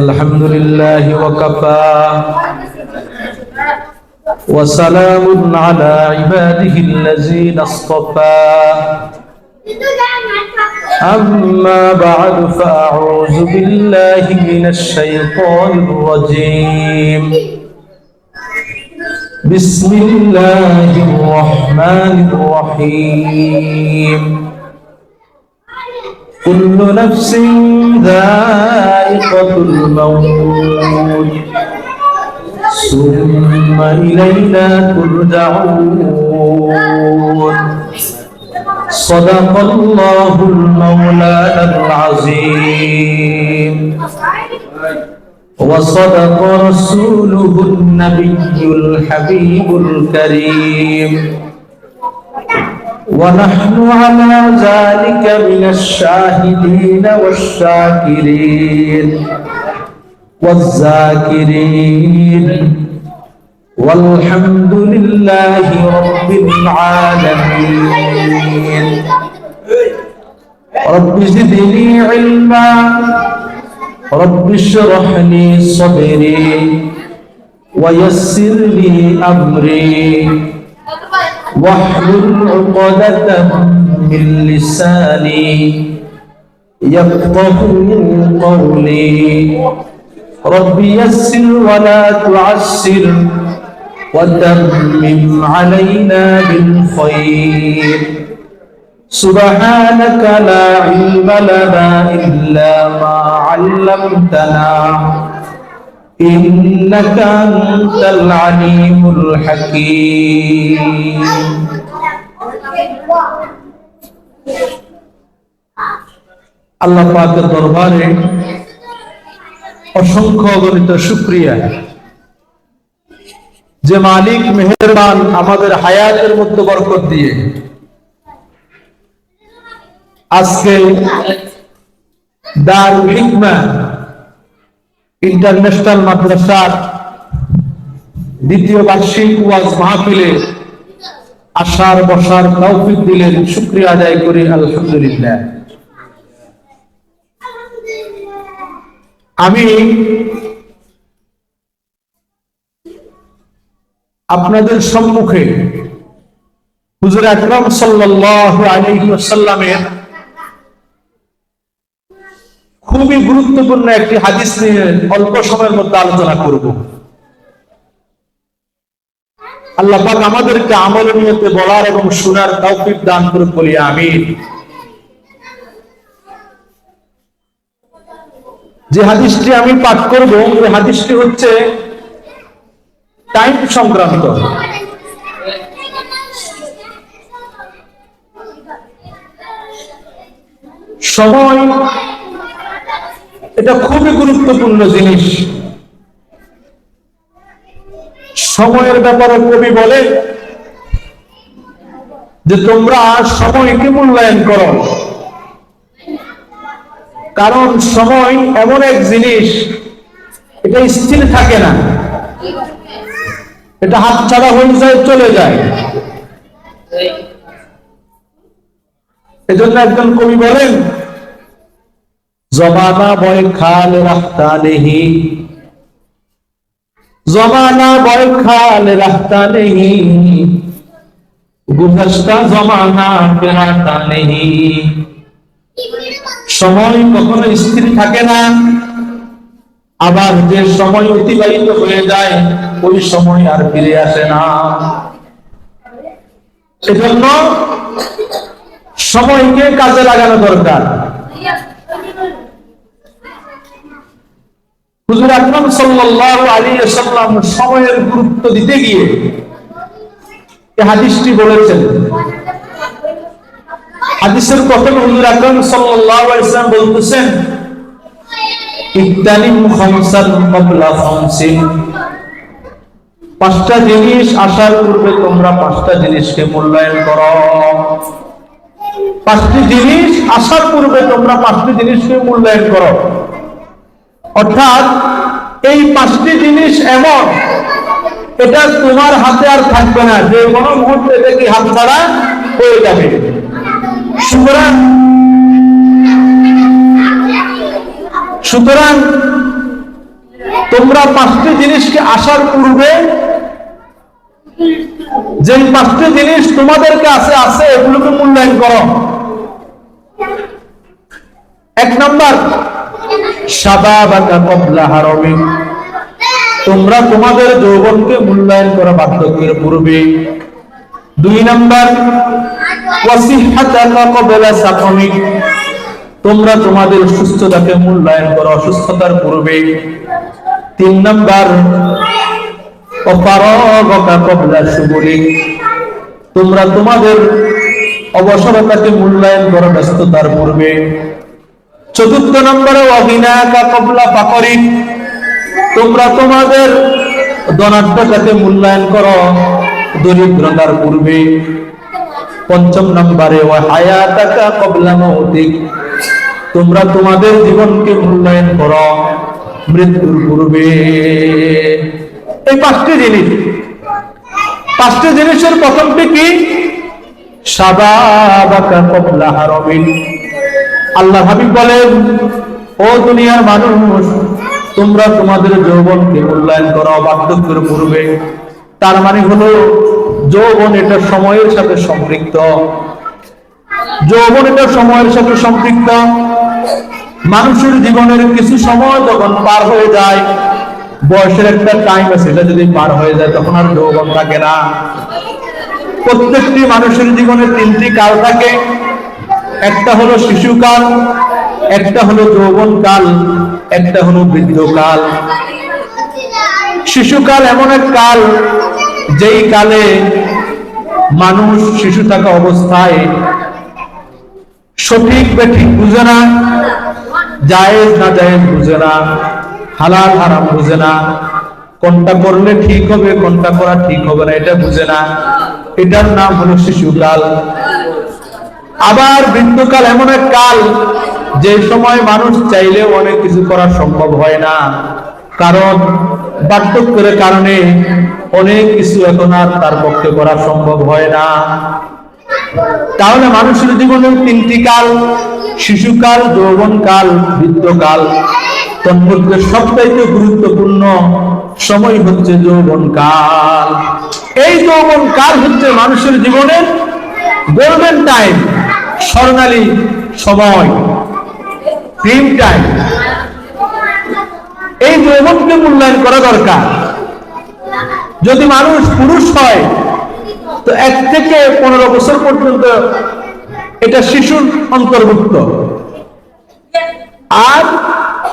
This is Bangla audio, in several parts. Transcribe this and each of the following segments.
الحمد لله وكفى وسلام على عباده الذين اصطفى أما بعد فأعوذ بالله من الشيطان الرجيم بسم الله الرحمن الرحيم كل نفس ذائقة الموت ثم إلينا ترجعون صدق الله المولانا العظيم وصدق رسوله النبي الحبيب الكريم ونحن على ذلك من الشاهدين والشاكرين والذاكرين والحمد لله رب العالمين رب زدني علما رب اشرح لي صدري ويسر لي أمري واحلل عقدة من لساني يفقهوا قولي رب يسر ولا تعسر وتمم علينا بالخير سبحانك لا علم لنا إلا ما علمتنا إنك أنت العليم الحكيم আল্লাহ পাকের দরবারে অসংখ্য অগণিত শুকরিয়া যে মালিক মেহেরবান আমাদের হায়াতের মধ্যে বরকত দিয়ে আজকে দারুল হিকমা ইন্টারন্যাশনাল মাদ্রাসার দ্বিতীয় বার্ষিক ওয়াজ মাহফিলে আসার বসার তৌফিক দিলেন, শুকরিয়া আদায় করি আলহামদুলিল্লাহ। আমি আপনাদের সম্মুখে হুজুর আকরাম সাল্লাল্লাহু আলাইহি ওয়াসাল্লামের খুবই গুরুত্বপূর্ণ একটি হাদিস নিয়ে অল্প সময়ের মধ্যে আলোচনা করব। আল্লাহ পাক আমাদেরকে আমল নিয়তে বলার এবং শোনার তৌফিক দান করুন বলি আমিন। যে হাদিসটি আমি পাঠ করব এই হাদিসটি হচ্ছে টাইম সংক্রান্ত। সময় এটা খুবই গুরুত্বপূর্ণ জিনিস। সময়ের ব্যাপারে কবি বলে যে তোমরা সময়কে মূল্যায়ন করো, কারণ সময় এমন এক জিনিস এটা স্থির থাকে না, এটা হাতছাড়া হয়ে যায়, চলে যায়। এজন্য একজন কবি বলেন জমানা বয় খাল রাখতা নেহি, জমানা বয় খাল রাখতা নেহি, গুজশতা জমানা ফেরাতা নেহি। সময় কখনো স্থির থাকে না, আবার যে সময় অতিবাহিত হয়ে যায় ওই সময় আর ফিরে আসে না। সেজন্য সময়কে কাজে লাগানো দরকার। হুজুর আকরাম সাল্লাল্লাহু আলাইহি ওয়াসাল্লাম সময়ের গুরুত্ব দিতে গিয়ে এই হাদিসটি বলেছেন। হাদিসের প্রথমে হুজুর আকরাম সাল্লাল্লাহু আলাইহি ওয়াসাল্লাম বলতেছেন ইকতানিম খামসান ক্বাবলা খামসিন, পাঁচটা জিনিস আসার পূর্বে তোমরা পাঁচটা জিনিসকে মূল্যায়ন করো। পাঁচটি জিনিস আসার পূর্বে তোমরা পাঁচটি জিনিসকে মূল্যায়ন করো। অর্থাৎ এই পাঁচটি জিনিস এমন, এটা তোমার হাতে আর থাকবে না, যে কোনো মুহূর্তে দেখি হাত ছাড়া হয়ে যাবে। সুতরাং তোমরা পাঁচটি জিনিসকে আসার পূর্বে যে পাঁচটি জিনিস তোমাদের কাছে আছে এগুলোকে মূল্যায়ন করো। এক নাম্বার, শাবাবাকা ক্বাবলা হারামিক, তোমরা তোমাদের যৌবনকে মূল্যায়ন করো বার্ধক্যের পূর্বে। দুই নাম্বার, ওয়াসিহহাতাকা ক্বাবলা সাকামিক, তোমরা তোমাদের সুস্থতাকে মূল্যায়ন করো অসুস্থতার পূর্বে। তিন নাম্বার, ওয়াফারাগাকা ক্বাবলা শুগুলিক, তোমরা তোমাদের অবসরতাকে মূল্যায়ন করো ব্যস্ততার পূর্বে। চতুর্থ নম্বরে, ওয়াগিনাকা ক্বাবলা ফাকরিক, তোমরা তোমাদের ধনাঢ্যতাকে মূল্যায়ন করো দরিদ্রতার পূর্বে। পঞ্চম নম্বরে, ওয়াহায়াতাকা ক্বাবলা মাউতিক, তোমরা তোমাদের জীবনকে মূল্যায়ন করো মৃত্যুর পূর্বে। এই পাঁচটি জিনিস, পাঁচটি জিনিসের প্রথমটি কি? শাবাবাকা ক্বাবলা হারামিক। আল্লাহ হাবিব বলেন, ও দুনিয়ার মানুষ, তোমরা তোমাদের যৌবনকে মূল্যায়ন করো বার্ধক্যের পূর্বে। তার মানে হলো যৌবন এটা সময়ের সাথে সম্পৃক্ত, যৌবন এটা সময়ের সাথে সম্পৃক্ত। মানুষের জীবনের কিছু সময় যখন পার হয়ে যায়, বয়সের একটা টাইম আছে, এটা যদি পার হয়ে যায় তখন আর যৌবন থাকে না। প্রত্যেকটি মানুষের জীবনে তিনটি কাল থাকে, একটা হলো শিশুকাল, একটা হলো যৌবনকাল, একটা হলো বৃদ্ধকাল। শিশুকাল এমন এক কাল যেই কালে মানুষ শিশু থাকা অবস্থায় সঠিক বেঠিক বুঝে না, জায়েজ না জায়েজ বুঝে না, হালাল হারাম বুঝে না, কোনটা করলে ঠিক হবে কোনটা করা ঠিক হবে না এটা বুঝে না, এটার নাম হলো শিশুকাল। আবার বৃদ্ধকাল এমন এক কাল যে সময় মানুষ চাইলেও অনেক কিছু করা সম্ভব হয় না, কারণ বার্ধক্যের কারণে অনেক কিছু এখন আর তার পক্ষে করা সম্ভব হয় না। তাহলে মানুষের জীবনের তিনটি কাল, শিশুকাল, যৌবনকাল, বৃদ্ধকাল। তন্মধ্যে সবচাইতে গুরুত্বপূর্ণ সময় হচ্ছে যৌবনকাল। এই যৌবনকাল হচ্ছে মানুষের জীবনের গোল্ডেন টাইম, স্বর্ণালী সময়, প্রিম টাইম। এই যৌবনকে মূল্যায়ন করা দরকার। যদি মানুষ পুরুষ হয় তো 1 থেকে 15 বছর পর্যন্ত এটা শিশুর অন্তর্ভুক্ত, আর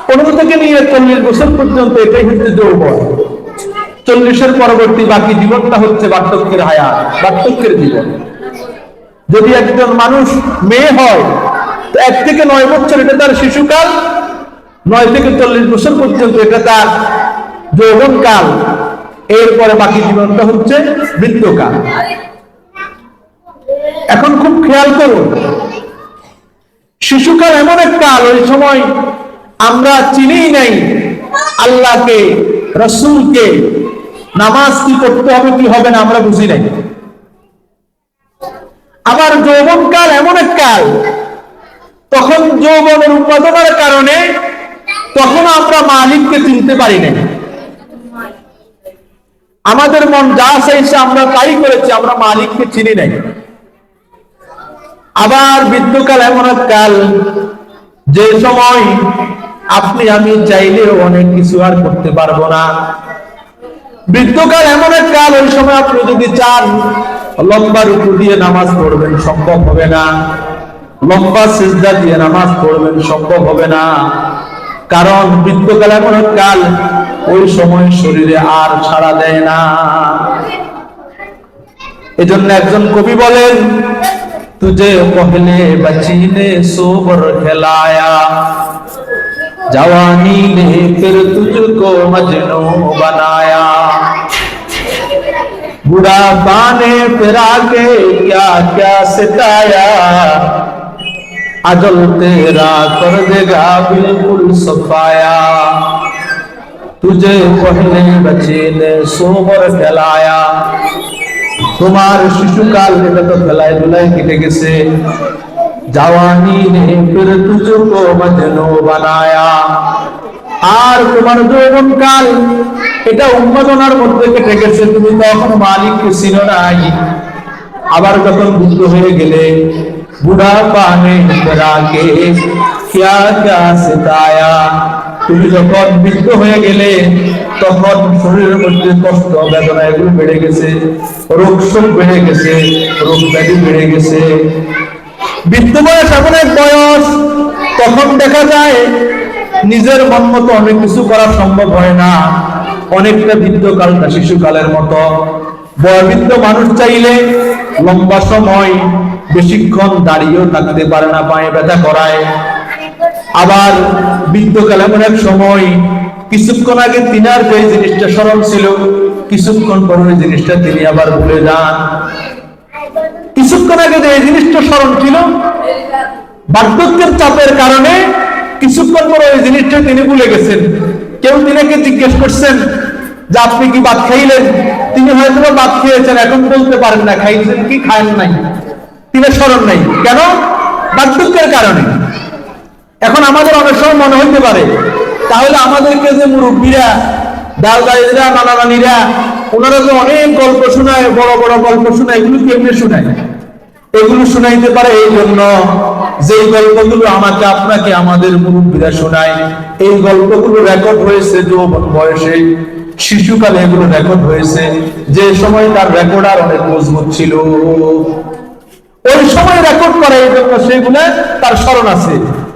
15 থেকে নিয়ে 40 বছর পর্যন্ত এটাই হচ্ছে যৌবন। 40-এর পরবর্তী বাকি জীবনটা হচ্ছে বার্ধক্যের হায়াত, বার্ধক্যের জীবন। যদি একজন মানুষ মেয়ে হয় তো 1 থেকে 9 বছর এটা তার শিশুকাল, 9 থেকে 40 বছর পর্যন্ত এটা তার যৌবনকাল, এরপরে বাকি জীবনটা হচ্ছে বৃদ্ধকাল। এখন খুব খেয়াল করুন, শিশুকাল এমন এক কাল, ওই সময় আমরা চিনিই নাই আল্লাহকে, রাসূলকে, নামাজ কি করতে হবে কি হবে না আমরা বুঝি নাই। আবার যৌবনকাল এমন এক কাল, তখন যৌবনের উন্মাদনার কারণে তখন আমরা মালিককে চিনতে পারি না, আমাদের মন যা চাইছে আমরা তাই করেছি, আমরা মালিককে চিনি নাই। আবার বৃদ্ধকাল এমন এক কাল যে সময় আপনি আমি চাইলেও অনেক কিছু আর করতে পারবো না। বৃদ্ধকাল এমন এক কাল, ওই সময় আপনি যদি চান লম্বা রুকু দিয়ে নামাজ পড়বেন, সম্ভব হবে না। লম্বা সিজদা দিয়ে নামাজ পড়বেন, সম্ভব হবে না। কারণ বৃদ্ধকাল এমন এক কাল, ওই সময় শরীরে আর সাড়া দেয় না। এজন্য একজন কবি বলেন, तुझे पहले बची ने सोबर खिलाया, जवानी ने फिर तुझको मजनू बनाया, बुढ़ापा ने फिर आके क्या क्या सिताया, अजल तेरा कर देगा बिल्कुल सफाया, तुझे पहले बची ने सोबर खिलाया। তোমার শিশুকাল এটা তো খেলায় ধুলায় কেটে গেছে, জাওয়ানি নে ফির তুঝকো মজনু বানায়া, আর তোমার যৌবনকাল এটা উন্মাদনার মধ্যে কেটে গেছে, তুমি তখন মালিককে চিনো নাই। আবার যখন বৃদ্ধ হয়ে গেলে, বুড়া পানে রাকে ক্যা ক্যা সিতায়া, তুমি যখন বৃদ্ধ হয়ে গেলে তখন শরীরের মধ্যে কষ্ট বেদনা এগুলো বেড়ে গেছে, রোগ শোক বেড়ে গেছে, রোগ ব্যাধি বেড়ে গেছে। বৃদ্ধ বয়স এমন এক বয়স, তখন দেখা যায় নিজের মন মতো অনেক কিছু করা সম্ভব হয় না, অনেকটা বৃদ্ধকালটা শিশুকালের মতো। বয়োবৃদ্ধ মানুষ চাইলে লম্বা সময় বেশিক্ষণ দাঁড়িয়েও থাকতে পারে না, পায়ে ব্যথা করায়। আবার বৃদ্ধকাল এমন এক সময়, কিছুক্ষণ আগে তিনার যে জিনিসটা স্মরণ ছিল, কিছুক্ষণ পর ওই জিনিসটা তিনি আবার ভুলে যান। কিছুক্ষণ আগে যে জিনিসটা স্মরণ ছিল, বার্ধক্যের চাপের কারণে কিছুক্ষণ পর ওই জিনিসটা তিনি ভুলে গেছেন। কেউ তিনাকে জিজ্ঞেস করছেন যে আপনি কি ভাত খাইলেন, তিনি হয়তো ভাত খেয়েছেন, এখন বলতে পারেন না খাইছেন কি খান নাই, তিনি স্মরণ নাই। কেন? বার্ধক্যের কারণে। এখন আমাদের অনেক সময় মনে হইতে পারে, তাহলে আমাদেরকে যে মুরব্বীরা, দাদা-দাদিরা, নানা-নানিরা, ওনারা যে অনেক গল্প শোনায়, বড় বড় গল্প শোনায়, এগুলো কেমনে শোনায়? এগুলো শোনাইতে পারে এই জন্য যে গল্পগুলো আমাকে আপনাকে আমাদের মুরব্বীরা শোনায়, এই গল্পগুলো রেকর্ড হয়েছে যৌবন বয়সে, শিশুকালে এগুলো রেকর্ড হয়েছে, যে সময় তার রেকর্ডার অনেক মজবুত ছিল, ওই সময় রেকর্ড করা, এই জন্য সেগুলো তার স্মরণ আছে।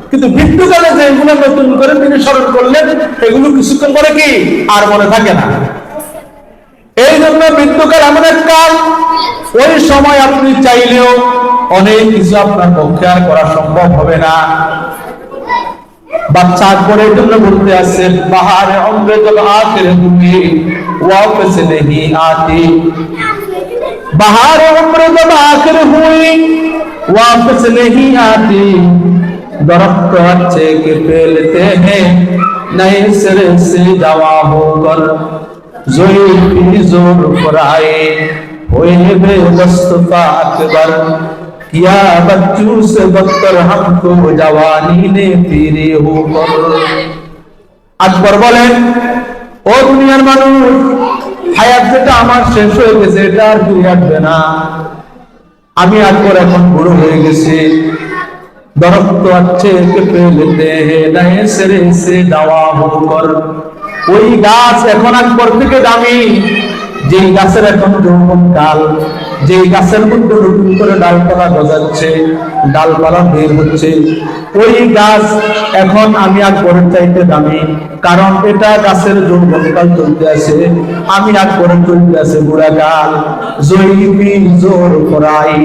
কিন্তু মৃত্যুকালে যেগুলো নতুন করে তিনি স্মরণ করলেন, এগুলো কিছুক্ষণ পরে কি আর মনে থাকে না। এই জন্য মৃত্যুকাল এমন এক কাল, ওই সময় আপনি চাইলেও অনেক কিছু আপনার পক্ষে আর করা সম্ভব হবে না। বাচ্চা করে এই জন্য বলতে আছে, বাহারে অমরে জব আখির হুই ওয়াপস নেহি আতি, বাহারে অমরে জব আখির হুই ওয়াপস নেহি আতি, दरख्त अच्छे के फैलते हैं नए सिरे से दवा होकर, जोई भी जोर पर आए हुए बेदस्त का अकबर, किया बच्चों से बदतर हमको जवानी ने पीरे होकर। আকবর বলেন, ও দুনিয়ার মানুষ, হায়াত যেটা আমার শেষ হয়ে গেছে, এটা আর ফিরে আসবে না। আমি আকবর এখন বুড়ো হয়ে গেছি। दरख्त अच्छे के फैलते हैं नए सिरे से दवा होकर, ওই গাছ এখন আকবর থেকে দামি, যেই গাছের এখন যৌবন কাল, যেই গাছের মধ্যে নতুন করে ডালপালা গজাচ্ছে, ডালপালা বের হচ্ছে, ওই গাছ এখন আমি আকবরের চাইতে দামি, কারণ এটা গাছের যৌবনকাল চলতে আছে, আমি আকবরের চলতে আছে বুড়াকাল। জয়ী জোর করাই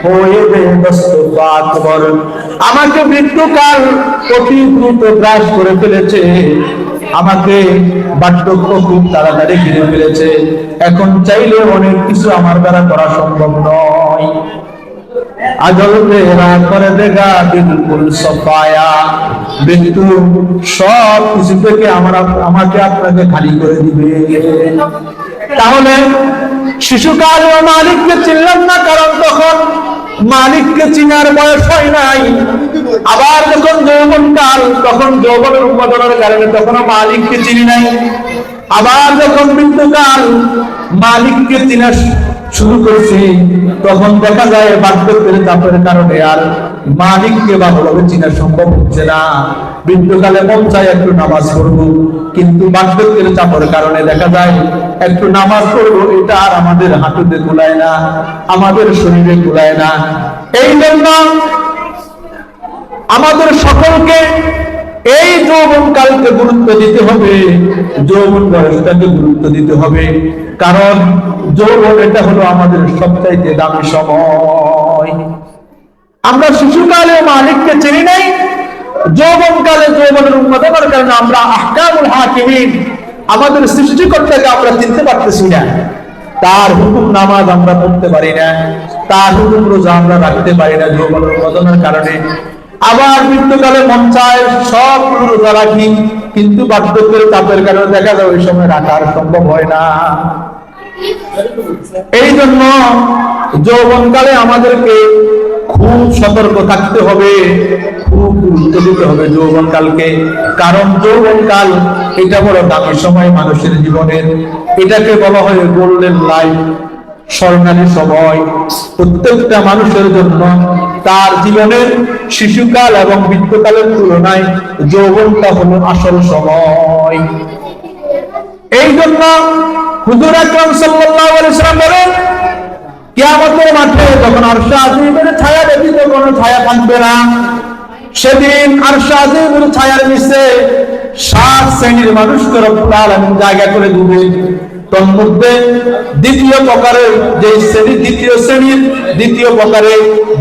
হয়ে বেদস্ত আকবর, আমাকে মৃত্যুকাল অতি দ্রুত গ্রাস করে ফেলেছে, আমাকে বার্ধক্য খুব তাড়াতাড়ি ঘিরে ফেলেছে। এখন চাইলে অনেক কিছু আমার দ্বারা করা সম্ভব নয়। আজল তেরা করে দেগা বিলকুল সফায়া, মৃত্যু সব কিছু থেকে আমাকে আপনাকে খালি করে দিবে। তাহলে শিশুকালে মালিককে চিনলাম না, কারণ তখন মালিককে চিনার বয়স হয় নাই। আবার যখন যৌবনকাল, তখন যৌবনের উন্মাদনার কারণে তখন মালিককে চিনি নাই। আবার যখন মৃত্যুকাল, মালিককে চিনা শুরু করেছি, তখন দেখা যায় বার্ধক্যের চাপের কারণে আর মালিককে ভালোভাবে চিনা সম্ভব হচ্ছে না। মৃত্যুকালে মন চায় একটু নামাজ পড়বো, কিন্তু বার্ধক্যের চাপের কারণে দেখা যায় একটু নামাজ পড়বো, এটা আর আমাদের হাঁটুতে কুলায় না, আমাদের শরীরে কুলায় না। এই জন্য আমাদের সকলকে এই যৌবনকালকে গুরুত্ব দিতে হবে, যৌবন বয়সটাকে গুরুত্ব দিতে হবে, কারণ যৌবন এটা হলো আমাদের সবচাইতে দামি সময়। আমরা শিশুকালে মালিককে চিনি নাই, যৌবনকালে যৌবনের উন্মাদনার কারণে আমরা আহকামুল হাকিমিন, আমাদের সৃষ্টিকর্তাকে আমরা চিনতে পারতেছি না। তার হুকুম নামাজ আমরা পড়তে পারি না, তার হুকুম রোজা আমরা রাখতে পারি না যৌবনের উন্মাদনার কারণে। আবার মৃত্যুকালে মন চায় সব রোজা রাখি, কিন্তু বার্ধক্যের চাপের কারণে দেখা যায় ওই সময় রাখার সম্ভব হয় না। এই জন্য যৌবনকালে আমাদেরকে খুব সতর্ক থাকতে হবে, খুব গুরুত্ব দিতে হবে যৌবনকালকে। কারণ যৌবনকাল এটা বড় দামি সময় মানুষের জীবনের। এটাকে বলা হয় গোল্ডেন লাইফ, স্বর্ণালী সময় প্রত্যেকটা মানুষের জন্য। তার জীবনের শিশুকাল এবং বৃদ্ধকালের তুলনায় যৌবনটা হলো আসল সময়। এই জন্য হুজুর আকরাম সাল্লাল্লাহু আলাইহি ওয়াসাল্লাম বলেন, কিয়ামতের মাঠে যখন আরশে আজিমের ছায়া ব্যতীত কোনো ছায়া থাকবে না, সেদিন আরশে আজিমের ছায়ার নিচে 7 শ্রেণীর মানুষকে রব্বুল আলামিন জায়গা করে দিবে। তন্মধ্যে দ্বিতীয় প্রকারের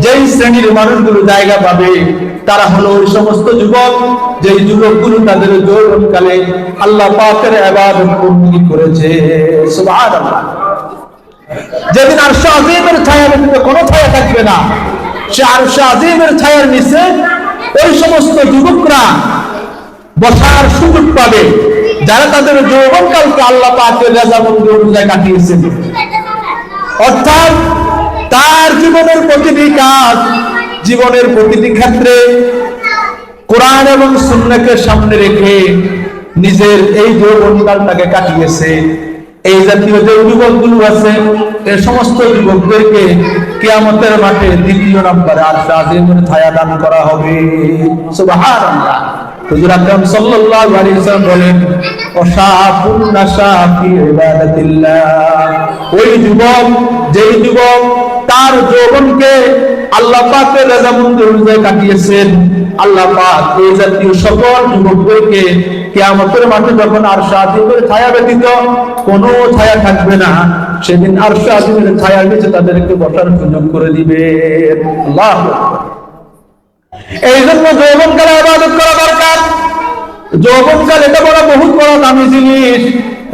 যেই শ্রেণীর মানুষগুলো জায়গা পাবে, তারা হলো ওই সমস্ত যুবক, যেই যুবকগুলো তাদের যৌবনকালে আল্লাহ পাকের ইবাদত বন্দেগী করেছে। সুবহানাল্লাহ। যেদিন আরশে আজিমের ছায়া ব্যতীত কোনো ছায়া থাকবে না, সে আরশে আজিমের ছায়ার নিচে ওই সমস্ত যুবকরা বসার সুযোগ পাবে যারা তাদের যৌবনকালকে আল্লাহ পাকের রাজামন্দি অনুযায়ী কাটিয়েছেন। অর্থাৎ তার জীবনের প্রতিটি কাজ, জীবনের প্রতিটি ক্ষেত্রে কোরআন এবং সুন্নাহকে সামনে রেখে নিজের এই যৌবনকালটাকে কাটিয়েছে। এই জাতীয় যে যুবকগুলো আছে, এই সমস্ত যুবকদেরকে কিয়ামতের মাঠে দ্বিতীয় নম্বরে আরশে আজিমের ছায়া দান করা হবে। সুবহানাল্লাহ। হুজুর আকরাম সাল্লাল্লাহু আলাইহি ওয়াসাল্লাম বলেন, ওয়াশাফুন নাশা ফি ইবাদাতিল্লাহ। ওই যুবক, যেই যুবক তার যৌবনকে আল্লাহ পাকের রাজামন্দি অনুযায়ী কাটিয়েছেন, আল্লাহ পাক এই জাতীয় সকল যুবকদেরকে কিয়ামতের মাঠে যখন আরশে আজিমের ছায়া ব্যতীত কোনো ছায়া থাকবে না, সেদিন আরশে আজিমের ছায়ার নিচে তাদেরকে বসার সুযোগ করে দিবে। আল্লাহু আকবার। এই জন্য যৌবনকালে ইবাদত করা দরকার। যৌবনকাল এটা বড় বহুত বড় দামি জিনিস,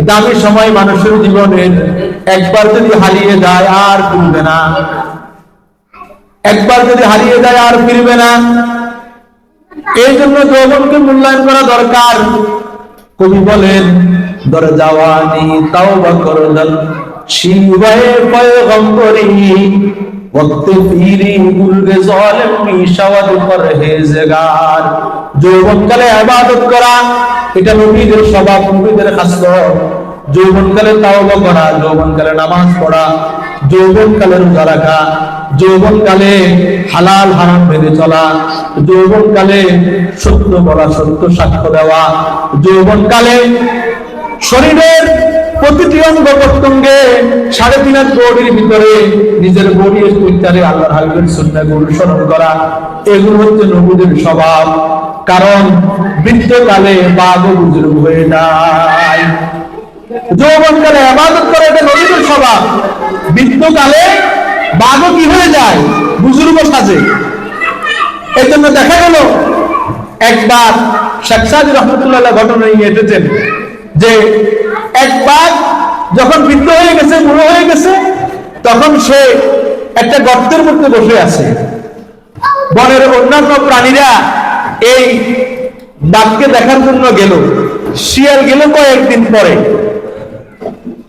দামি সময় মানুষের জীবনের। একবার যদি হারিয়ে যায় আর ফিরবে না, একবার যদি হারিয়ে যায় আর ফিরবে না। এই জন্য যৌবনকে মূল্যায়ন করা দরকার। কবি বলেন, দর জাওয়ানি তাওবা করদল শিবায়ে পয়গম্বরি, वक्त पीरी गुलगे जालिम मिशावद परहेजगार। যৌবনকালে ইবাদত করা এটা নবীদের স্বভাব, নবীদের খাসলত। যৌবনকালে তাওবা করা, যৌবনকালে নামাজ পড়া, যৌবনকালে রোজা রাখা, যৌবনকালে হালাল হারাম মেনে চলা, যৌবনকালে সত্য বলা, সত্য সাক্ষ্য দেওয়া, যৌবনকালে শরীরের প্রতিটি অঙ্গ প্রত্যঙ্গে 3.5 বডির ভিতরে নিজের বডি উচ্চারে আল্লাহর হাবিবের সুন্নাহকে অনুসরণ করা, এগুলো হচ্ছে নবীদের স্বভাব। কারণ বৃদ্ধকালে বাঘ বুজুর্গ হয়ে যায়, যৌবনকালে ইবাদত করে, এটা নবীদের স্বভাব। বৃদ্ধকালে বাঘ কি হয়ে যায়, বুজুর্গ সাজে। এই জন্য দেখা গেল একবার শেখ সাদি রহমতুল্লাহ ঘটনা নিয়ে এসেছেন যে একবার যখন বৃদ্ধ হয়ে গেছে, বুড়ো হয়ে গেছে, তখন সে একটা গর্তের মধ্যে বসে আছে। বনের অন্যান্য প্রাণীরা এই বাঘকে দেখার জন্য গেল। শিয়াল গেল কয়েকদিন পরে।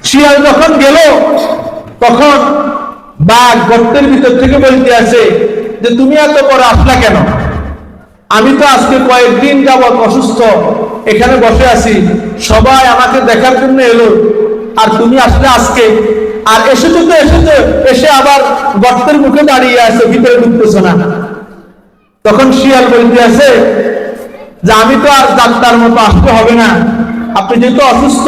শিয়াল যখন গেল, তখন বাঘ গর্তের ভিতর থেকে বলতে আছে যে তুমি এত পরে আসলা কেন? আমি তো আজকে কয়েকদিন যাবত অসুস্থ, এখানে বসে আছি, সবাই আমাকে দেখার জন্য এলো, আর তুমি আসলে আজকে, আর এসেছো তো এসেছো, এসে আবার গর্তের মুখে দাঁড়িয়ে আছে, ভিতরে ঢুকতেছ না। তখন শিয়াল বলতে আছে যে আমি তো আর ডাক্তার মতো আসতে হবে না, আপনি যেহেতু অসুস্থ,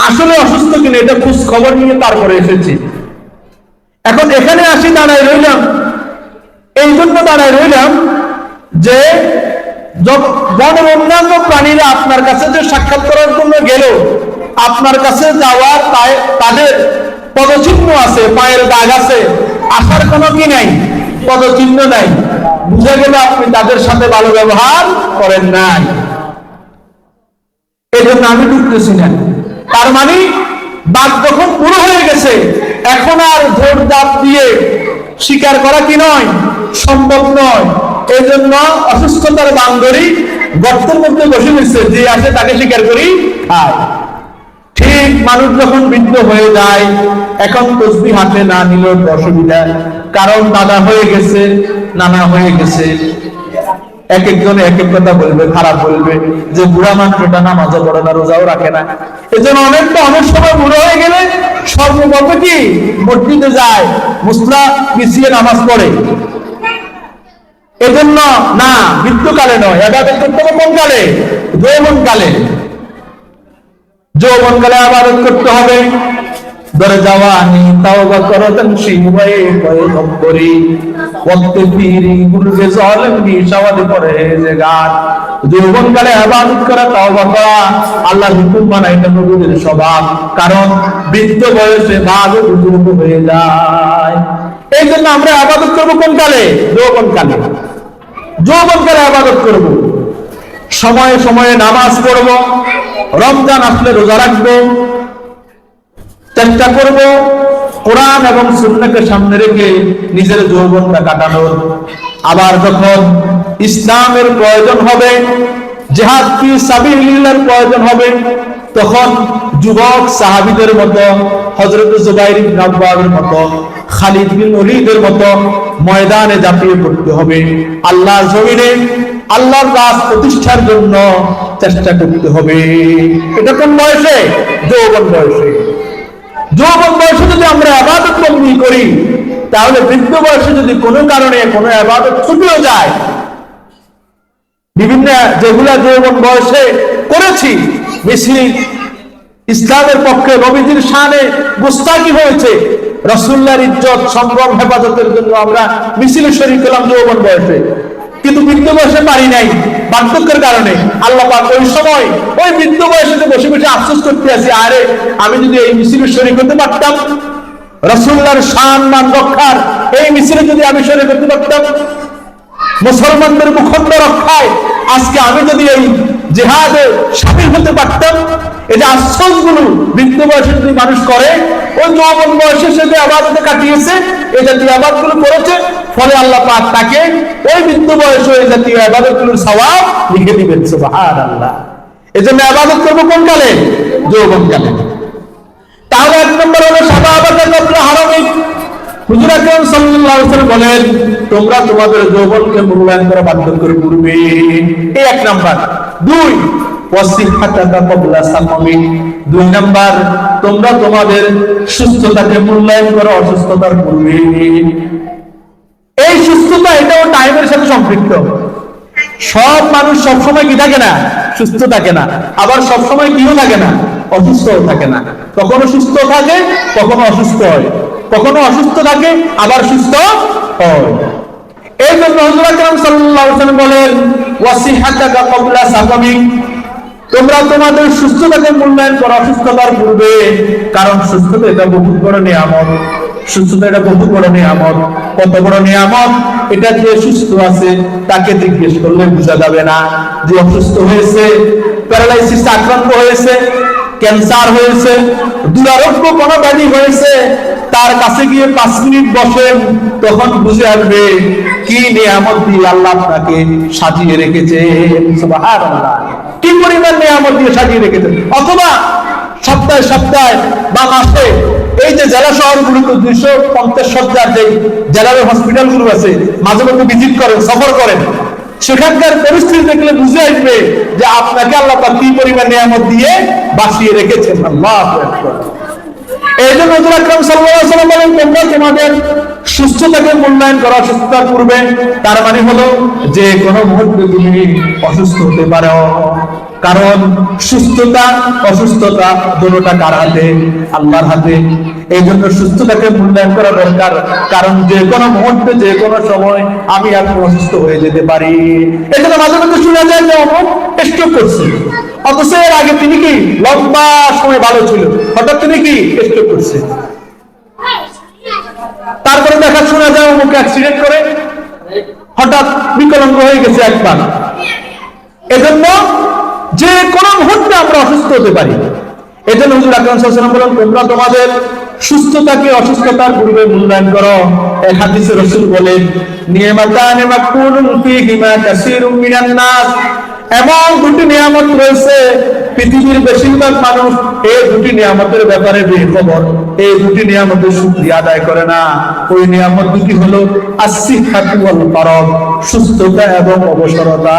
আসলে অসুস্থ কিনা এটা খোঁজ খবর নিয়ে তারপরে এসেছি। এখন এখানে আসি দাঁড়ায় রইলাম, এই জন্য দাঁড়ায় রইলাম যে বনের অন্যান্য প্রাণীরা আপনার কাছে যে সাক্ষাৎ করার জন্য গেল, আপনার কাছে যাওয়ার তাদের পদচিহ্ন আছে, পায়ের দাগ আছে, আসার কোনো কি নাই, পদচিহ্ন নাই। বুঝা গেল আপনি তাদের সাথে ভালো ব্যবহার করেন নাই, এই জন্য আমি ঢুকতেছি না। তার মানে বাঘ যখন পুরো হয়ে গেছে, এখন আর জোর দাপ দিয়ে শিকার করা কি নয়, সম্ভব নয়। এই জন্য অসুস্থতার বান্ধবী গর্তের মধ্যে বসে নিচ্ছে, যে আসে তাকে শিকার করি খায়। ঠিক মানুষ যখন বৃদ্ধ হয়ে যায়, এখন তসবিহ হাতে না নিলেও অসুবিধা, কারণ দাদা হয়ে গেছে, নানা হয়ে গেছে, এক একজনে এক এক কথা বলবে, খারাপ বলবে যে বুড়া মানুষ এটা নামাজও পড়ে না, রোজাও রাখে না। এই জন্য অনেক সময় বুড়ো হয়ে গেলে সর্বপ্রথম কি মসজিদে যায়, মুসলা পিছিয়ে নামাজ পড়ে। এজন্য না, মৃত্যুকালে নয়, ইবাদত করতে হবে কোন কালে? যৌবনকালে। যৌবনকালে ইবাদত করতে হবে। ধরে জাওয়ানি তাওবা করতেন শিবায়ে পয়গম্বরি ওয়াক্তে ফিরি গুলবে জালিম কি শাওয়াদে পরহেজগার। যৌবনকালে ইবাদত করা, তাওবা করা, আল্লাহর হুকুম মানা, এটা নবীর স্বভাব। কারণ বৃদ্ধ বয়সে ভাগে বুজুর্গ হয়ে যায়। এই জন্য আমরা ইবাদত করব কোন কালে? যৌবনকালে। যৌবনকালে ইবাদত করব, সময়ে সময়ে নামাজ পড়ব, রমজান আসলে রোজা রাখবো, চেষ্টা করব কোরআন এবং সুন্নাহকে সামনে রেখে নিজের যৌবনটা কাটানোর। আবার যখন ইসলামের প্রয়োজন হবে, জিহাদ ফি সাবিলিল্লাহর প্রয়োজন হবে, তখন যুবক সাহাবীদের মতো, হযরত জুবাইর ইবনে আওয়ামের মতো, খালিদ বিন ওলীদের মতো ময়দানে ঝাঁপিয়ে পড়তে হবে। আল্লাহর জমিনে আল্লাহর রাজ প্রতিষ্ঠার জন্য চেষ্টা করতে হবে। এটা কোন বয়সে? যৌবন বয়সে। যৌবন বয়সে যদি আমরা ইবাদত বন্দী করি, তাহলে বৃদ্ধ বয়সে যদি কোনো কারণে কোনো ইবাদত ছুটেও যায়, বিভিন্ন যেগুলা যৌবন বয়সে করেছি, বেশি ইসলামের পক্ষে নবীজির শানে গোস্তাকি হয়েছে, রাসূলুল্লাহর ইজ্জত সম্ভ্রম হেফাজতের জন্য আমরা মিছিলে শরীক হলাম যৌবন বয়সে, কিন্তু বৃদ্ধ বয়সে পারি নাই বার্ধক্যের কারণে। আল্লাহ পাক ওই সময় ওই বৃদ্ধ বয়সে বসে বসে আফসোস করতে আছি, আরে আমি যদি এই মিছিলে শরীক হতে পারতাম, রাসূলুল্লাহর শান মান রক্ষার এই মিছিলে যদি আমি শরীক হতে পারতাম, মুসলমানদের মুখণ্ড রক্ষায় আজকে আমি যদি এই জিহাদে শামিল হতে পারতাম। এই যে আশ্রয়গুলো বৃদ্ধ বয়সে যদি মানুষ করে, ওই যৌবন বয়সে সে যে ইবাদতে কাটিয়েছে, এই জাতীয় ইবাদতগুলো করেছে, ফলে আল্লাহ পাক তাকে ওই বৃদ্ধ বয়সে এই জাতীয় ইবাদতগুলোর সওয়াব লিখে দিবেন। সুবহানাল্লাহ। এজন্য ইবাদত করব কোন কালে? যৌবন কালে। তাহলে এক নম্বর হলো শাবাবাকা ক্বাবলা হারামিক। হুজুর আকরাম সাল্লাল্লাহু আলাইহি ওয়াসাল্লাম বলেন, তোমরা তোমাদের যৌবনকে মূল্যায়ন করা বাধ্যকর করবে। এই এক নাম্বার। দুই, ওয়াসিহাতাকা ক্বাবলা সাকামিক। দুই নাম্বার, তোমরা তোমাদের সুস্থতাকে মূল্যায়ন করো অসুস্থতার পূর্বে। এই সুস্থতা এটাও টাইমের সাথে সম্পৃক্ত। সব মানুষ সবসময় কি থাকে না? সুস্থ থাকে না। আবার সবসময় কিও থাকে না? অসুস্থও থাকে না। কখনো সুস্থ থাকে, কখনো অসুস্থ হয়, কখনো অসুস্থ থাকে, আবার সুস্থ হয়। এই জন্য হুজুর আকরাম সাল্লাল্লাহু আলাইহি ওয়াসাল্লাম বলেন, ওয়াসিহাতাকা ক্বাবলা সাকামিক। তোমরা তোমাদের সুস্থতাকে মূল্যায়ন করো অসুস্থতার পূর্বে। কারণ সুস্থতা এটা বহু বড় নিয়ামত। সুস্থতা এটা বহু বড় নিয়ামত। কত বড় নিয়ামত! এটা যে সুস্থ আছে তাকে জিজ্ঞেস করলে বোঝা যাবে না। যে অসুস্থ হয়েছে, প্যারালাইসিস আক্রান্ত হয়েছে, ক্যান্সার হয়েছে, দুরারোগ্য কোনো ব্যাধি হয়েছে, তার কাছে গিয়ে 5 মিনিট বসেন, তখন বুঝে আসবে কি নিয়ামত দিয়ে আল্লাহ আপনাকে সাজিয়ে রেখেছেন। সুবহানাল্লাহ। কি পরিমাণ নিয়ামত দিয়ে সাজিয়ে রেখেছেন। অথবা সপ্তাহে সপ্তাহে বা মাসে এই যে জেলা শহরগুলোতে 250 শয্যার যে জেলার হসপিটালগুলো আছে, মাঝে মধ্যে ভিজিট করেন, সফর করেন, সেখানকার পরিস্থিতি দেখলে বুঝে আসবে যে আপনাকে আল্লাহ পাক কি পরিমাণ নিয়ামত দিয়ে বাঁচিয়ে রেখেছেন। আল্লাহু আকবার। এই জন্য হুজুর আকরাম সাল্লাল্লাহু আলাইহি ওয়াসাল্লাম বলেন, তোমরা তোমাদের সুস্থতাকে মূল্যায়ন করো অসুস্থতার পূর্বে। তার মানে হলো যে কোনো মুহূর্তে তুমি অসুস্থ হতে পারো। কারণ সুস্থতা অসুস্থতা দুটোটা কার হাতে? আল্লাহর হাতে। এই জন্য সুস্থতাকে মূল্যায়ন করা দরকার। কারণ যে কোনো মুহূর্তে যে কোনো সময় আমি আপনি অসুস্থ হয়ে যেতে পারি। এই জন্য মাঝে মধ্যে শোনা যায় যে অমুক স্ট্রোক করছে, অথচ এর আগে তিনি কি লম্বা সময় ভালো ছিল, হঠাৎ তিনি কি স্ট্রোক করছে। তারপরে দেখা শোনা যায় অমুক অ্যাক্সিডেন্ট করে হঠাৎ বিকলাঙ্গ হয়ে গেছে একবার। এজন্য যে কোনো মুহূর্তে আমরা অসুস্থ হতে পারি। এজন্য হুজুর আকরাম সাল্লাল্লাহু আলাইহি ওয়াসাল্লাম বলেন, তোমরা তোমাদের সুস্থতাকে অসুস্থতার পূর্বে মূল্যায়ন করো। এক হাদিসে রাসূল বলেন, নিয়ামাতানি মাকবুলুন ফীহিমা কাসীরুম মিনান নাস। এমন দুটি নিয়ামত রয়েছে, পৃথিবীর বেশিরভাগ মানুষ এই দুটি নিয়ামতের ব্যাপারে বেখবর। এই দুটি নিয়ামতের শুকরিয়া আদায় করে না। ওই নিয়ামত দুটি হলো আসিহাতু ওয়াল ফারাগ, সুস্থতা এবং অবসরতা।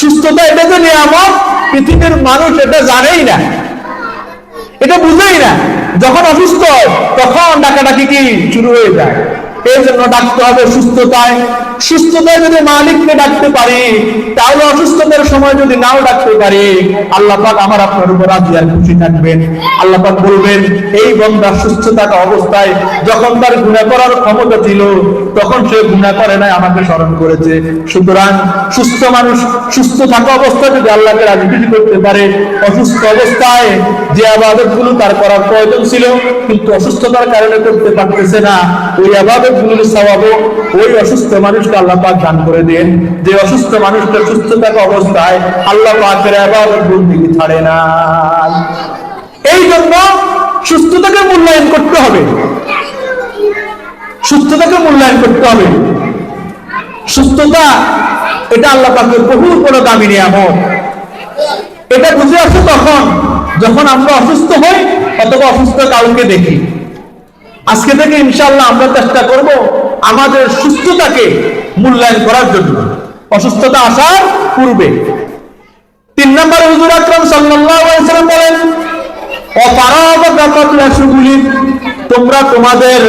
সুস্থতা এটা যে নিয়ামত, পৃথিবীর মানুষ এটা জানেই না, এটা বুঝেই না। যখন অসুস্থ হয় তখন ডাকাডাকি কি শুরু হয়ে যায়। এই জন্য ডাকতে হবে সুস্থতায়। সুস্থতায় যদি মালিককে ডাকতে পারি, তাহলে অসুস্থতার সময় যদি নাও ডাকতে পারি, আল্লাহ পাক আমার আপনার উপর রাজি আর খুশি থাকবেন। আল্লাহ পাক বলবেন, এই বান্দা সুস্থ থাকা অবস্থায় যখন তার গুনাহ করার ক্ষমতা ছিল, তখন সে গুনাহ করে নাই, আমাকে স্মরণ করেছে। সুতরাং সুস্থ মানুষ সুস্থ থাকা অবস্থায় যদি আল্লাহকে রাজি খুশি করতে পারে, অসুস্থ অবস্থায় যে ইবাদতগুলো তার করার প্রয়োজন ছিল কিন্তু অসুস্থতার কারণে করতে পারতেছে না, ওই ইবাদতগুলোর সওয়াব ওই অসুস্থ মানুষকে আল্লাহ পাক দান করে দেন। যে অসুস্থ মানুষটা সুস্থ থাকা অবস্থায় আল্লাহ পাকের ইবাদত বন্দেগী ছাড়ে না। এই জন্য সুস্থতাকে মূল্যায়ন করতে হবে, সুস্থতাকে মূল্যায়ন করতে হবে। সুস্থতা এটা আল্লাহ পাকের বহু বড় দামি নিয়ামত। এটা বুঝে আসে তখন যখন আমরা অসুস্থ হই অথবা অসুস্থ কাউকে দেখি। আজকে থেকে ইনশাআল্লাহ আমরা চেষ্টা করব আমাদের সুস্থতাকে মূল্যায়ন করার জন্য, অসুস্থতা আসার পূর্বে। 3 নম্বরে হুজুর আকরাম সাল্লাল্লাহু আলাইহি ওয়াসাল্লাম বলেন, অপারাগতা কবলা শুগুলি, তোমরা তোমাদের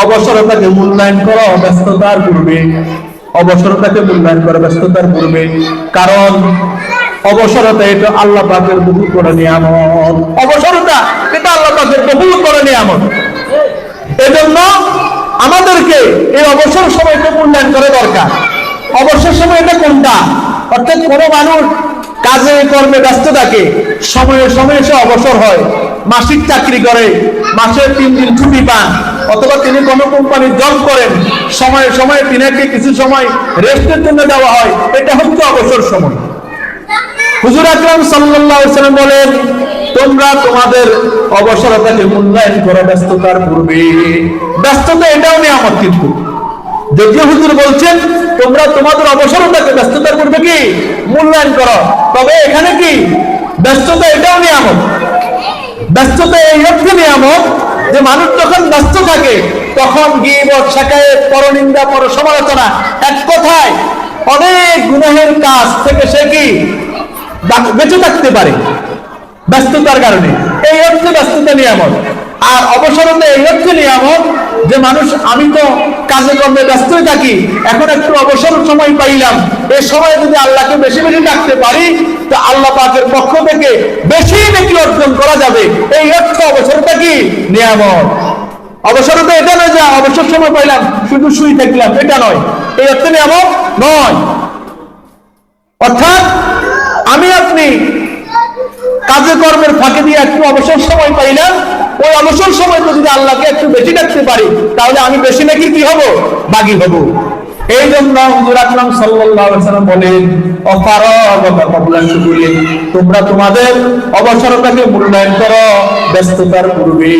অবসরতাকে মূল্যায়ন করো ব্যস্ততার পূর্বে। অবসরতাকে মূল্যায়ন করো ব্যস্ততার পূর্বে, কারণ অবসরতা এটা আল্লাহ পাকের বহু বড় নিয়ামত। অবসরতা এটা আল্লাহ পাকের বহু বড় নিয়ামত। এজন্য আমাদেরকে এই অবসর সময়কে মূল্যায়ন করা দরকার। অবসর সময় এটা কোনটা? অর্থাৎ কোন মানুষ কাজে কর্মে ব্যস্ত থাকে, সময়ে সময়ে সে অবসর হয়, মাসিক চাকরি করে, মাসে 3 দিন ছুটি পান, অথবা তিনি কোনো কোম্পানির জব করেন, সময়ে সময়ে তিনাকে কিছু সময় রেস্টের জন্য দেওয়া হয়, এটা হচ্ছে অবসর সময়। হুজুর আকরাম সাল্লাল্লাহু আলাইহি ওয়াসাল্লাম বলেন, তোমরা তোমাদের অবসরতাকে মূল্যায়ন করো ব্যস্ততার পূর্বে। ব্যস্ততা এটাও নিয়ামত, কিন্তু যদিও হুজুর বলছেন তোমরা তোমাদের অবসরতাকে ব্যস্ততার পূর্বে কি মূল্যায়ন করো, তবে এখানে কি ব্যস্ততা এটাও নিয়ামত। ব্যস্ততা এই অর্থে নিয়ামত যে মানুষ যখন ব্যস্ত থাকে তখন গীবত, শিকায়েত, পরনিন্দা, পরসমালোচনা, এক কথায় অনেক গুনাহের কাজ থেকে সে কি বেঁচে থাকতে পারে ব্যস্ততার কারণে। এই অর্থে ব্যস্ততা নিয়ামত। আর অবসরতা এই অর্থে নিয়ামত যে মানুষ, আমি তো কাজে কর্মে ব্যস্তই থাকি, এখন একটু অবসর সময় পাইলাম, এই সময় যদি আল্লাহকে বেশি বেশি ডাকতে পারি তো আল্লাহ পাকের পক্ষ থেকে বেশি নেকি অর্জন করা যাবে। এই অর্থে অবসরটা কি নিয়ামত। অবসরতা এটা নয় যে অবসর সময় পাইলাম শুধু শুই থাকলাম, এটা নয়, এই অর্থে নিয়ামত নয়। অর্থাৎ আমি আপনি কাজে কর্মের ফাঁকে দিয়ে একটু অবসর সময় পাইলাম, ওই অবসর সময় যদি আল্লাহকে একটু বেশি ডাকতে পারি তাহলে আমি বেশি নাকি কি হব, বাগী হব। এই জন্য হুজুর আকরাম সাল্লাল্লাহু আলাইহি ওয়াসাল্লাম বলেন, অপারাগতা কবলা শুগুলি, তোমরা তোমাদের অবসরতাকে মূল্যায়ন করো ব্যস্ততার পূর্বে।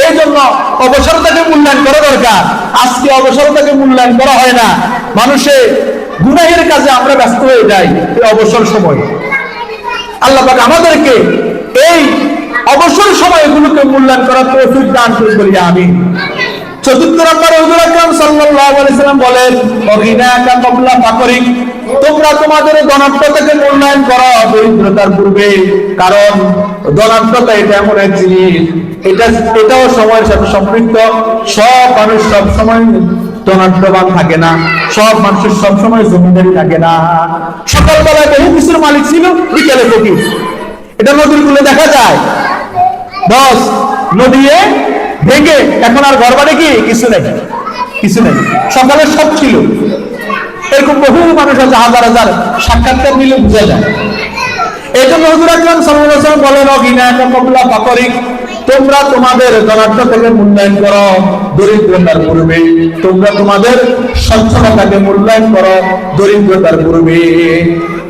এই জন্য অবসরতাকে মূল্যায়ন করা দরকার। আজকে অবসরতাকে মূল্যায়ন করা হয় না, মানুষের গুনাহের কাজে আমরা ব্যস্ত হয়ে যাই এই অবসর সময়। আল্লাহ পাক আমাদেরকে এই অবসর সময়গুলোকে মূল্যায়ন করার তৌফিক দান করুন বলি আমিন। 4 নম্বরে হুজুর আকরাম সাল্লাল্লাহু আলাইহি ওয়াসাল্লাম বলেন, অগিনাকা ক্বাবলা ফাকরিক, তোমরা তোমাদের ধনাঢ্যতাকে মূল্যায়ন করো দরিদ্রতার পূর্বে। কারণ ধনাঢ্যতা এটা এমন এক জিনিস, এটাও সময়ের সাথে সম্পৃক্ত। সব মানুষ সব সময় ধনাঢ্যবান থাকে না, সব মানুষের সব সময় জমিদারি থাকে না। সকালবেলায় বহু কিছুর মালিক ছিল, বিকেলে ফকির। এটা নদীর কূলে দেখা যায়। নদী ভেঙে এখন আর ঘর বাড়ি কি কিছু নেই, কিছু নেই। সকালে সব ছিল। এরকম বহু মানুষ আছে, হাজার হাজার, সাক্ষাৎকার নিলে বোঝা যায়। এই জন্য হুজুর আকরাম সাল্লাল্লাহু আলাইহি ওয়াসাল্লাম বলেন, অগিনাকা ক্বাবলা ফাকরিক, তোমরা তোমাদের ধনাঢ্যতাকে মূল্যায়ন করো দরিদ্রতার পূর্বে। তোমরা তোমাদের সচ্ছলতাকে মূল্যায়ন করো দরিদ্রতার পূর্বে।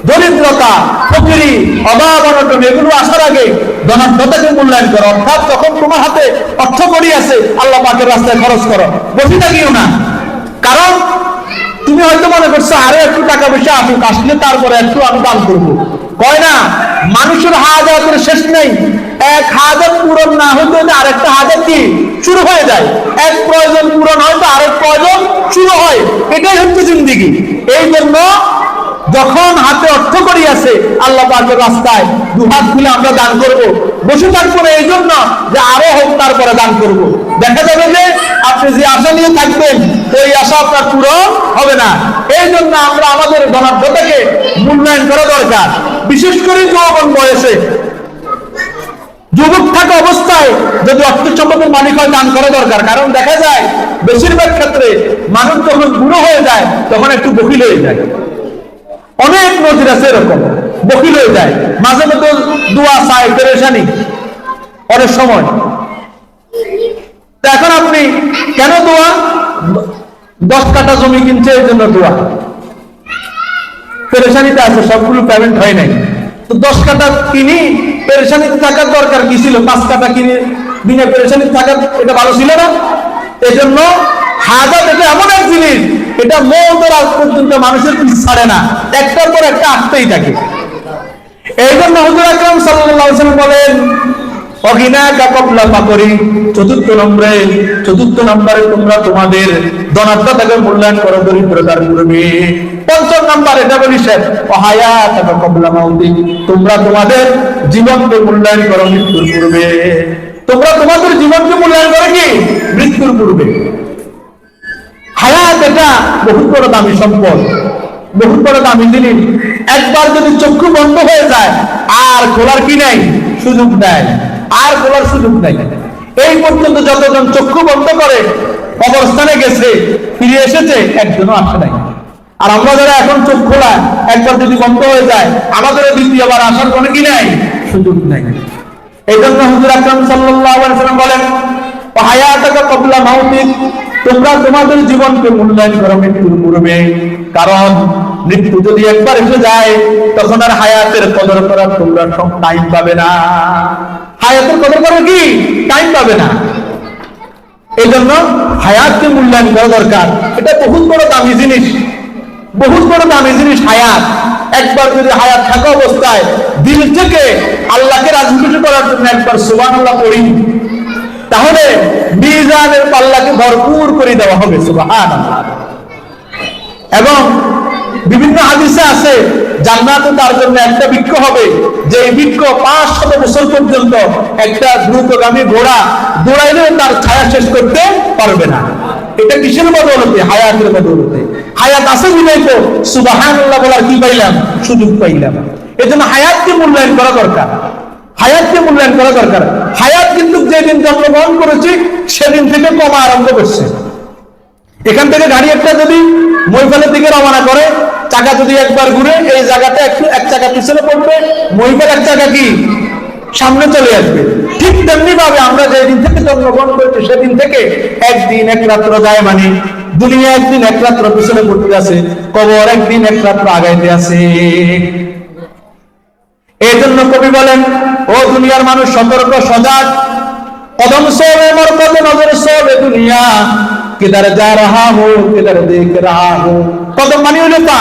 দরিদ্রতা, ফকিরি, অভাব, অনটন এগুলো আসার আগে ধনাঢ্যতাকে মূল্যায়ন করো। অর্থাৎ যখন তোমার হাতে অর্থ কড়ি আছে, আল্লাহ পাকের রাস্তায় খরচ করো, বসে থাকিও না। কারণ তুমি হয়তো মনে করছো আরো একটু টাকা পয়সা আসুক, আসলে তারপরে একটু আমি দান করবো। কয় না মানুষের হাজাতের শেষ নেই, এক হাজাত পূরণ না হতে হতে আরেকটা হাজাত কি শুরু হয়ে যায়, এক প্রয়োজন পূরণ হয় তো আরেক প্রয়োজন শুরু হয়, এটাই হচ্ছে জিন্দেগি। এই জন্য যখন হাতে অর্থ করি আছে আল্লাহ পাকের রাস্তায় দুহাত খুলে আমরা দান করব, বসে থাকবো না এই জন্য যে আরো হোক তারপরে দান করব। দেখা যাবে যে আপনি যে আশা নিয়ে থাকবেন ওই আশা আপনার পূরণ হবে না। এই জন্য আমরা আমাদের ধনাঢ্যতাকে মূল্যায়ন করা দরকার, বিশেষ করে যৌবন বয়সে। যুবক থাকা অবস্থায় যদি অর্থ সম্পদের মালিক হয় দান করা দরকার, কারণ দেখা যায় বেশিরভাগ ক্ষেত্রে মানুষ যখন বুড়ো হয়ে যায় তখন একটু বকিল হয়ে যায়। অনেক নজির আছে এরকম, বকিল হয়ে যায়, মাঝে মধ্যে দোয়া চায়, পেরেশানি অনেক সময়। এখন আপনি কেন দোয়া? 10 কাঠা জমি কিনছে এই জন্য দোয়া, পেরেশানিতে আছে, সবগুলো পেমেন্ট হয় নাই। তো 10 কাঠা কিনি, পেরেশানিতে থাকার দরকার কি ছিল? 5 কাঠা কিনে বিনা পেরেশানিতে থাকার এটা ভালো ছিল না? এই জন্য হাজাত এটা এমন এক জিনিস, এটা মৌতের আগ পর্যন্ত মানুষের পিছু ছাড়ে না, একটার পর একটা আসতেই থাকে। এই জন্য হুজুর আকরাম সাল্লাল্লাহু আলাইহি ওয়াসাল্লাম বলেন অগিনা কাকবলা পাকরি, চতুর্থ নম্বরে তোমরা তোমাদের ধনাঢ্যতাকে মূল্যায়ন করো দরিদ্রতার পূর্বে। 5 নম্বর এটা বলিছেন অহায়াত কাকবলা মাউতি, তোমরা তোমাদের জীবনকে মূল্যায়ন করো মৃত্যুর পূর্বে। তোমরা তোমাদের জীবনকে মূল্যায়ন করো কি? মৃত্যুর পূর্বে। হায়াত এটা বহুত বড় দামি সম্পদ, বহুত বড় দামি জিনিস। একবার যদি চক্ষু বন্ধ হয়ে যায় আর খোলার কি নাই, সুযোগ নাই, আর খোলার সুযোগ নাই। এই পর্যন্ত যতজন চক্ষু বন্ধ করে কবরস্থানে গেছে, ফিরে এসেছে, একজনও আসে নাই। আর আমরা যারা এখন চোখ খোলা, একবার যদি বন্ধ হয়ে যায় আমাদের দ্বিতীয়বার আসার কোনো কি নাই, সুযোগ নাই। এই জন্য হুজুর আকরাম সাল্লাল্লাহু আলাইহি ওয়াসাল্লাম বলেন হায়াতাকা ক্বাবলা মাউতিক, তোমরা তোমাদের জীবনকে মূল্যায়ন করো মৃত্যুর পূর্বে। কারণ মৃত্যু যদি একবার এসে যায় তখন আর হায়াতের কদর করার তোমরা সব টাইম পাবে না। হায়াতের কদর করার কি টাইম পাবে না। এই জন্য হায়াতকে মূল্যায়ন করা দরকার। এটা বহুত বড় দামি জিনিস, বহুত বড় দামি জিনিস হায়াত। একবার যদি হায়াত থাকা অবস্থায় দিল থেকে আল্লাহকে রাজি খুশি করার জন্য একবার সুবহানাল্লাহ পড়ি, তাহলে মিজানের পাল্লাকে ভরপুর করে দেওয়া হবে। সুবহানাল্লাহ। এবং বিভিন্ন হাদিসে আছে জান্নাতে তার জন্য একটা বৃক্ষ হবে, যে বৃক্ষ 500 বছর পর্যন্ত একটা দ্রুতগামী ঘোড়া দৌড়াইলেও তার ছায়া শেষ করতে পারবে না। এটা কিসের বদৌলতে? হায়াতের বদৌলতে। হায়াত আছে বিনয় তো সুবহানাল্লাহ বলার কি পাইলাম, সুযোগ পাইলাম। এই জন্য হায়াতকে মূল্যায়ন করা দরকার, হায়াতকে মূল্যায়ন করা দরকার। হায়াত কিন্তু যেদিন জন্মগ্রহণ করেছি সেদিন থেকে কমা আরম্ভ করছে। এখান থেকে গাড়ি একটা যদি মহিফালের দিকে রওনা করে, চাকা যদি একবার ঘুরে এই জায়গাটা একটু এক চাকা পিছনে পড়বে, মহিফাল এক চাকা কি সামনে চলে আসবে। ঠিক তেমনি ভাবে আমরা যেদিন থেকে জন্মগ্রহণ করেছি সেদিন থেকে একদিন এক রাত্র যায়, মানে দুনিয়া একদিন এক রাত্র পিছনে পড়তে আছে, কবর একদিন এক রাত্র আগাইতে আছে। এই জন্য কবি বলেন ও দুনিয়ার মানুষ সতর্ক সজাগ, কদম সোবে মরকত নজর সোবে দুনিয়া, কিধার যা রাহা হো কিধার দেখ রাহা হো। কদম মানে হলো পা,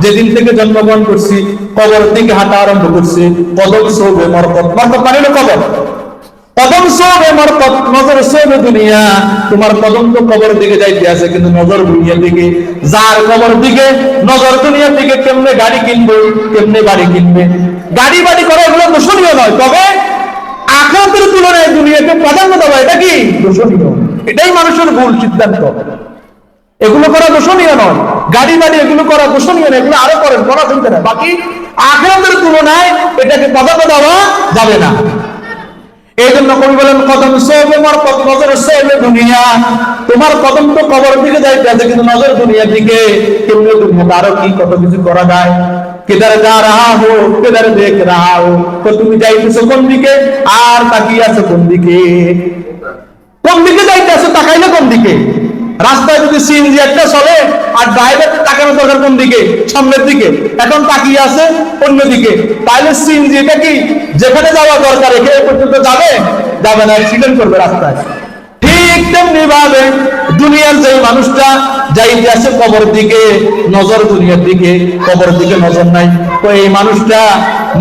যেদিন থেকে জন্মগ্রহণ করছি কবর দিকে হাঁটা আরম্ভ করছি। কদম সোবে মরকত, মরকত মানে হলো কবর। কদম সোবে মরকত নজর সোবে দুনিয়া, তোমার কদম তো কবর দিকে যাইতে আছে কিন্তু নজর দুনিয়ার দিকে। যার কবর দিকে নজর দুনিয়ার দিকে, কেমনে গাড়ি কিনবে, কেমনে বাড়ি কিনবে। গাড়ি বাড়ি করা এগুলো দোষণীয় নয়, তবে আখিরাতের তুলনায় দুনিয়াকে প্রাধান্য দেওয়া এটা কি দোষণীয়। এটাই মানুষের ভুল সিদ্ধান্ত। এগুলো করা দোষণীয় নয়, গাড়ি বাড়ি এগুলো করা দোষণীয় নয়, এগুলো আরো করেন, করা চলতে না। বাকি আখিরাতের তুলনায় এটাকে প্রাধান্য দেওয়া যাবে না। এই জন্য কবি বলেন কদম সোবে মরকত নজর সোবে দুনিয়া, তোমার কদম তো কবর দিকে যাইতে আছে কিন্তু নজর দুনিয়ার দিকে। কেমনে দুনিয়াতে আরো কি কত কিছু করা যায়। কিধার যা রাহা হো কিধার দেখ রাহা হো, তো তুমি যাইতেছো কোন দিকে আর তাকিয়ে আছো কোন দিকে। কোন দিকে যাইতেছো, তাকাইলে কোন দিকে। রাস্তায় যদি সিএনজি একটা চলে আর ড্রাইভার তাকানো দরকার কোন দিকে, সামনের দিকে, এখন তাকিয়ে আছে অন্যদিকে, তাহলে সিএনজি এটা কি যেখানে যাওয়া দরকার এখানে পর্যন্ত যাবে, যাবে না, অ্যাক্সিডেন্ট করবে রাস্তায়। ঠিক তেমনি ভাবে দুনিয়ার যে মানুষটা যাইতে আসে কবর দিকে নজর, দুনিয়ার দিকে কবর দিকে নজর নাই, তো এই মানুষটা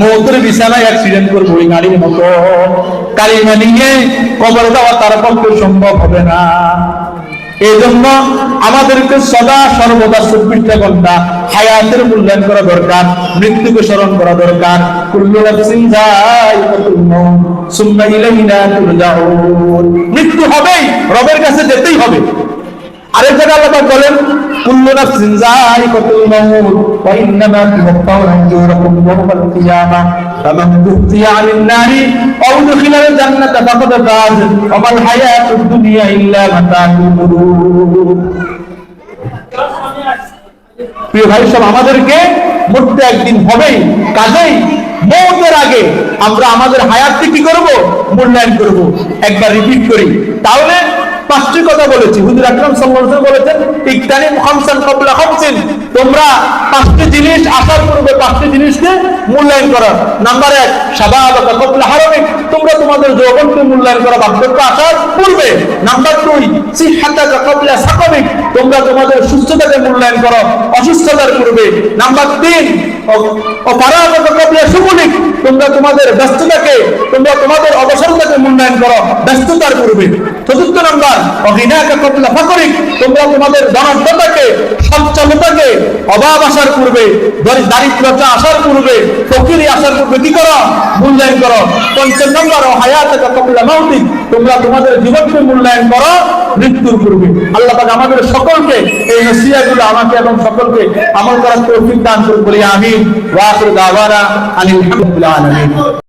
মৌতের বিছানায় অ্যাক্সিডেন্ট করবো ওই গাড়ির মতো, কালিমা নিয়ে কবর দেওয়া তার পক্ষে সম্ভব হবে না। এই জন্য আমাদেরকে সদা সর্বদা 24টা ঘন্টা হায়াতের মূল্যায়ন করা দরকার, মৃত্যুকে স্মরণ করা দরকার। কুল্লু নাফসিন যায়িকাতুল মাউত সুম্মা ইলাইনা তুরজাউন। মৃত্যু হবেই, রবের কাছে যেতেই হবে। আরেক জায়গায় আল্লাহ পাক বলেন কুল্লু নাফসিন যায়িকাতুল মাউত ওয়া ইন্নামা তুওয়াফাউনা উজুরাকুম ইয়াওমাল কিয়ামাহ ফামান যুহজিয়া আনিন নারি আও দুখিলাল জান্নাতা ফাকাদ ফাজ ওয়া মাল হায়াতুদ দুনিয়া ইল্লা মাতাউল গুরুর। প্রিয় ভাই সব, আমাদেরকে মরতে একদিন হবেই, কাজেই মওতের আগে আমরা আমাদের হায়াতকে কি করব? মূল্যায়ন করব। একবার রিপিট করি তাহলে। 5টি কথা বলেছি, হুজুর আকরাম সাল্লাল্লাহু আলাইহি ওয়াসাল্লাম বলেছেন ইকতানিম খামসান ক্বাবলা খামসিন, তোমরা 5টি জিনিস আসার পূর্বে 5টি জিনিসকে মূল্যায়ন করো। নাম্বার 1 শাবাবাকা ক্বাবলা হারামিক, তোমরা তোমাদের যৌবনকে মূল্যায়ন করো বার্ধক্য আসার পূর্বে। নাম্বার 2 সিহহাতাকা ক্বাবলা সাকামিক, তোমরা তোমাদের সুস্থতাকে মূল্যায়ন করো অসুস্থতার পূর্বে। নাম্বার 3 ফারাগাকা ক্বাবলা শুগুলিক, তোমরা তোমাদের ব্যস্ততাকে, তোমরা তোমাদের অবসরতাকে মূল্যায়ন করো ব্যস্ততার পূর্বে। 4 নাম্বার অগিনাকা ক্বাবলা ফাকরিক, তোমরা তোমাদের ধনাঢ্যতাকে, সচ্ছলতাকে অভাব আসার পূর্বে, দারিদ্রতা আসার পূর্বে, ফকিরি আসার পূর্বে কি করো? মূল্যায়ন করো। 5 নাম্বার হায়াতাকা ক্বাবলা মাউতিক, তোমরা তোমাদের জীবনকে মূল্যায়ন করো মৃত্যুর পূর্বে। আল্লাহ পাক আমাদের সকলকে এই নসিহতগুলো আমাকে এবং সকলকে আমল করার তৌফিক দান করুন বলি আমিন। ওয়া আখিরু দাওয়ানা আনিল হামদুলিল্লাহি।